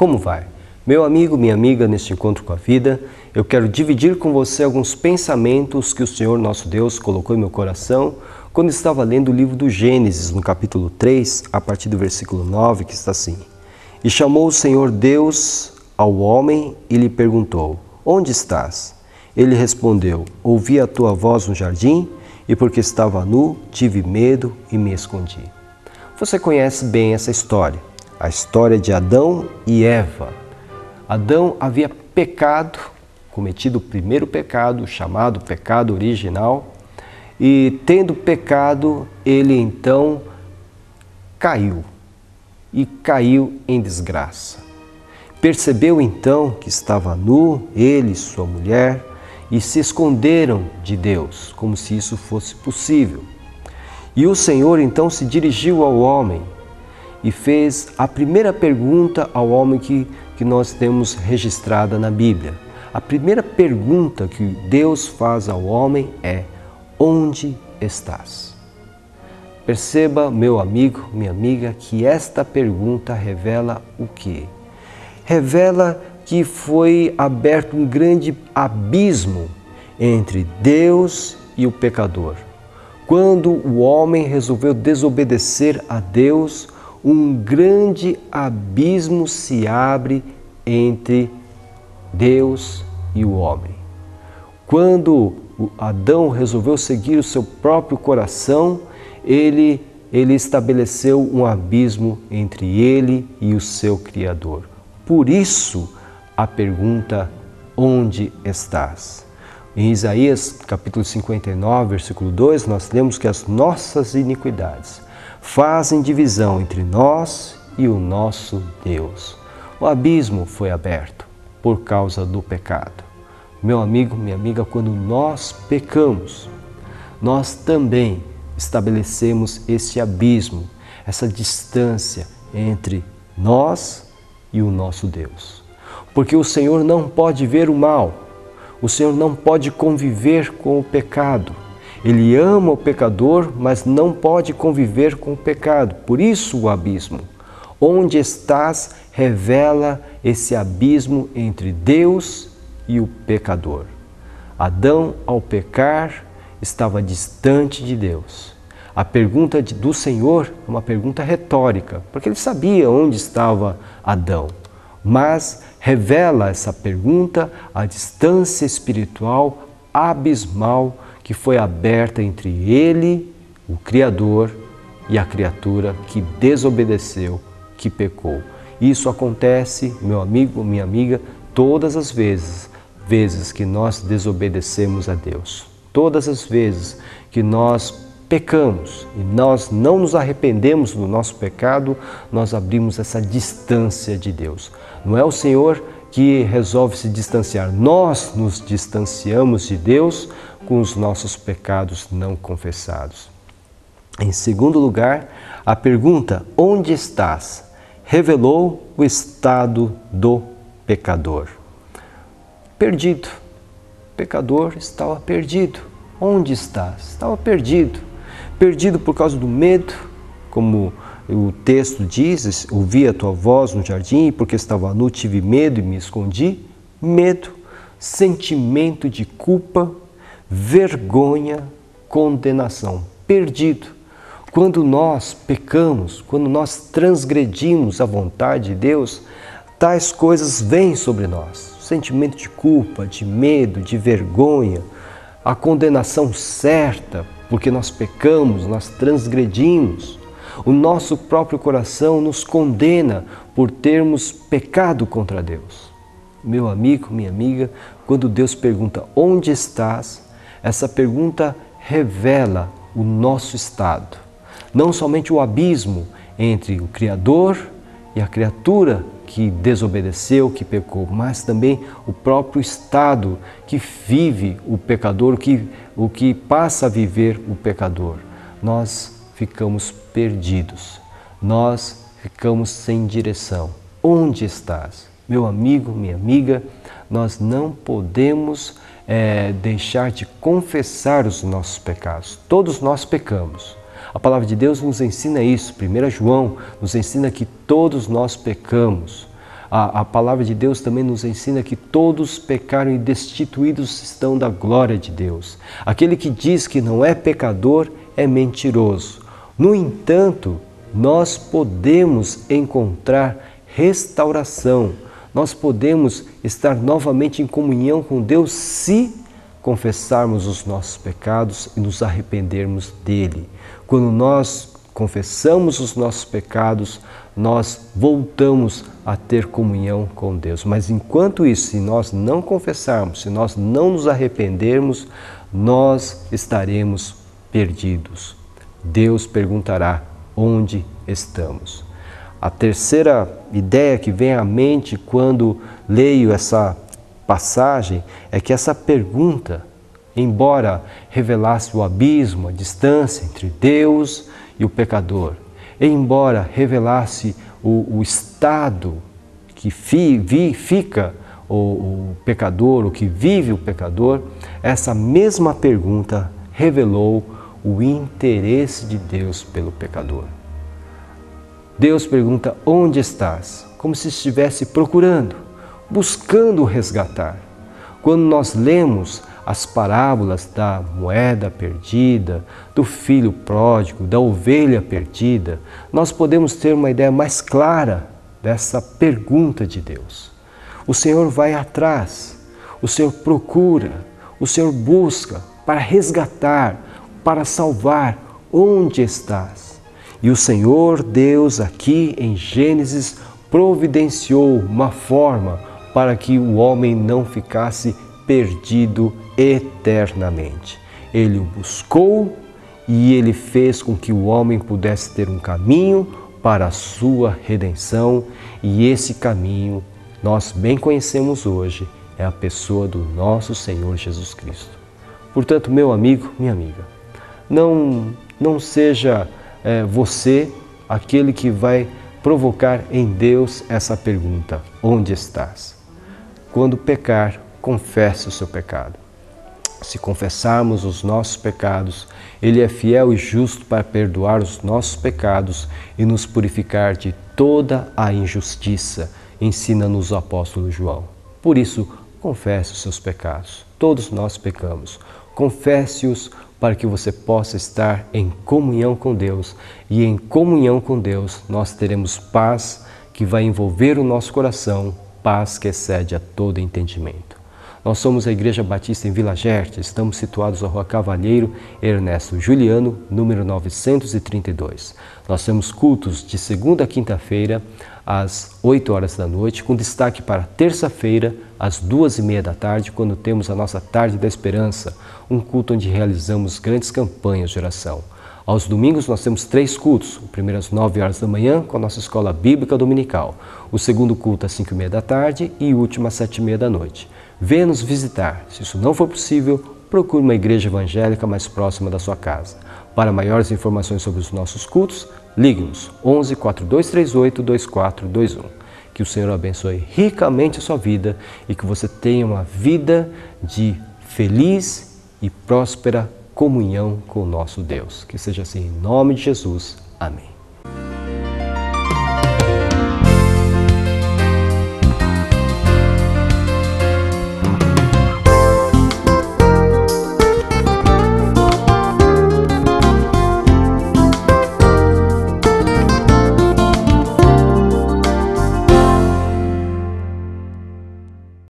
Como vai? Meu amigo, minha amiga, neste encontro com a vida, eu quero dividir com você alguns pensamentos que o Senhor nosso Deus colocou em meu coração quando estava lendo o livro do Gênesis, no capítulo 3, a partir do versículo 9, que está assim: E chamou o Senhor Deus ao homem e lhe perguntou: Onde estás? Ele respondeu: Ouvi a tua voz no jardim e porque estava nu, tive medo e me escondi. Você conhece bem essa história, a história de Adão e Eva. Adão havia pecado, cometido o primeiro pecado, chamado pecado original, e tendo pecado, ele então caiu em desgraça. Percebeu então que estava nu, ele e sua mulher, e se esconderam de Deus, como se isso fosse possível. E o Senhor então se dirigiu ao homem e fez a primeira pergunta ao homem que nós temos registrada na Bíblia. A primeira pergunta que Deus faz ao homem é: onde estás? Perceba, meu amigo, minha amiga, que esta pergunta revela o quê? Revela que foi aberto um grande abismo entre Deus e o pecador. Quando o homem resolveu desobedecer a Deus, um grande abismo se abre entre Deus e o homem. Quando Adão resolveu seguir o seu próprio coração, ele estabeleceu um abismo entre ele e o seu Criador. Por isso, a pergunta: onde estás? Em Isaías capítulo 59, versículo 2, nós lemos que as nossas iniquidades fazem divisão entre nós e o nosso Deus. O abismo foi aberto por causa do pecado. Meu amigo, minha amiga, quando nós pecamos, nós também estabelecemos esse abismo, essa distância entre nós e o nosso Deus. Porque o Senhor não pode ver o mal, o Senhor não pode conviver com o pecado. Ele ama o pecador, mas não pode conviver com o pecado. Por isso o abismo. Onde estás revela esse abismo entre Deus e o pecador. Adão, ao pecar, estava distante de Deus. A pergunta do Senhor é uma pergunta retórica, porque ele sabia onde estava Adão. Mas revela essa pergunta a distância espiritual abismal que foi aberta entre ele, o Criador, e a criatura que desobedeceu, que pecou. Isso acontece, meu amigo, minha amiga, todas as vezes que nós desobedecemos a Deus. Todas as vezes que nós pecamos e nós não nos arrependemos do nosso pecado, nós abrimos essa distância de Deus. Não é o Senhor que resolve se distanciar, nós nos distanciamos de Deus com os nossos pecados não confessados. Em segundo lugar, a pergunta: onde estás? Revelou o estado do pecador. Perdido. O pecador estava perdido. Onde estás? Estava perdido. Perdido por causa do medo, como o texto diz: ouvi a tua voz no jardim e porque estava nu tive medo e me escondi. Medo, sentimento de culpa, vergonha, condenação. Perdido. Quando nós pecamos, quando nós transgredimos a vontade de Deus, tais coisas vêm sobre nós. Sentimento de culpa, de medo, de vergonha, a condenação certa, porque nós pecamos, nós transgredimos. O nosso próprio coração nos condena por termos pecado contra Deus. Meu amigo, minha amiga, quando Deus pergunta: onde estás? Essa pergunta revela o nosso estado. Não somente o abismo entre o Criador e a criatura que desobedeceu, que pecou, mas também o próprio estado que vive o pecador, o que passa a viver o pecador. Nós ficamos perdidos, nós ficamos sem direção. Onde estás? Meu amigo, minha amiga, nós não podemos deixar de confessar os nossos pecados. Todos nós pecamos. A palavra de Deus nos ensina isso. 1 João nos ensina que todos nós pecamos. A palavra de Deus também nos ensina que todos pecaram e destituídos estão da glória de Deus. Aquele que diz que não é pecador é mentiroso. No entanto, nós podemos encontrar restauração. Nós podemos estar novamente em comunhão com Deus se confessarmos os nossos pecados e nos arrependermos dele. Quando nós confessamos os nossos pecados, nós voltamos a ter comunhão com Deus. Mas enquanto isso, se nós não confessarmos, se nós não nos arrependermos, nós estaremos perdidos. Deus perguntará: onde estamos? A terceira ideia que vem à mente quando leio essa passagem é que essa pergunta, embora revelasse o abismo, a distância entre Deus e o pecador, embora revelasse o estado que fica o pecador, o que vive o pecador, essa mesma pergunta revelou o interesse de Deus pelo pecador. Deus pergunta: onde estás? Como se estivesse procurando, buscando resgatar. Quando nós lemos as parábolas da moeda perdida, do filho pródigo, da ovelha perdida, nós podemos ter uma ideia mais clara dessa pergunta de Deus. O Senhor vai atrás, o Senhor procura, o Senhor busca para resgatar, para salvar. Onde estás? E o Senhor Deus aqui em Gênesis providenciou uma forma para que o homem não ficasse perdido eternamente. Ele o buscou e ele fez com que o homem pudesse ter um caminho para a sua redenção, e esse caminho nós bem conhecemos hoje, é a pessoa do nosso Senhor Jesus Cristo. Portanto, meu amigo, minha amiga, não seja você aquele que vai provocar em Deus essa pergunta: onde estás? Quando pecar, confesse o seu pecado. Se confessarmos os nossos pecados, Ele é fiel e justo para perdoar os nossos pecados e nos purificar de toda a injustiça, ensina-nos o apóstolo João. Por isso, confesse os seus pecados. Todos nós pecamos. Confesse-os para que você possa estar em comunhão com Deus. E em comunhão com Deus, nós teremos paz que vai envolver o nosso coração, paz que excede a todo entendimento. Nós somos a Igreja Batista em Vila Gerte, estamos situados na Rua Cavalheiro Ernesto Juliano, número 932. Nós temos cultos de segunda a quinta-feira, às 8 horas da noite, com destaque para terça-feira, às 2h30 da tarde, quando temos a nossa Tarde da Esperança, um culto onde realizamos grandes campanhas de oração. Aos domingos nós temos 3 cultos, o primeiro às 9 horas da manhã com a nossa Escola Bíblica Dominical, o segundo culto às 5h30 da tarde e o último às 7h30 da noite. Venha nos visitar. Se isso não for possível, procure uma igreja evangélica mais próxima da sua casa. Para maiores informações sobre os nossos cultos, ligue-nos 11 4238 2421. Que o Senhor abençoe ricamente a sua vida e que você tenha uma vida de feliz e próspera comunhão com o nosso Deus. Que seja assim em nome de Jesus. Amém.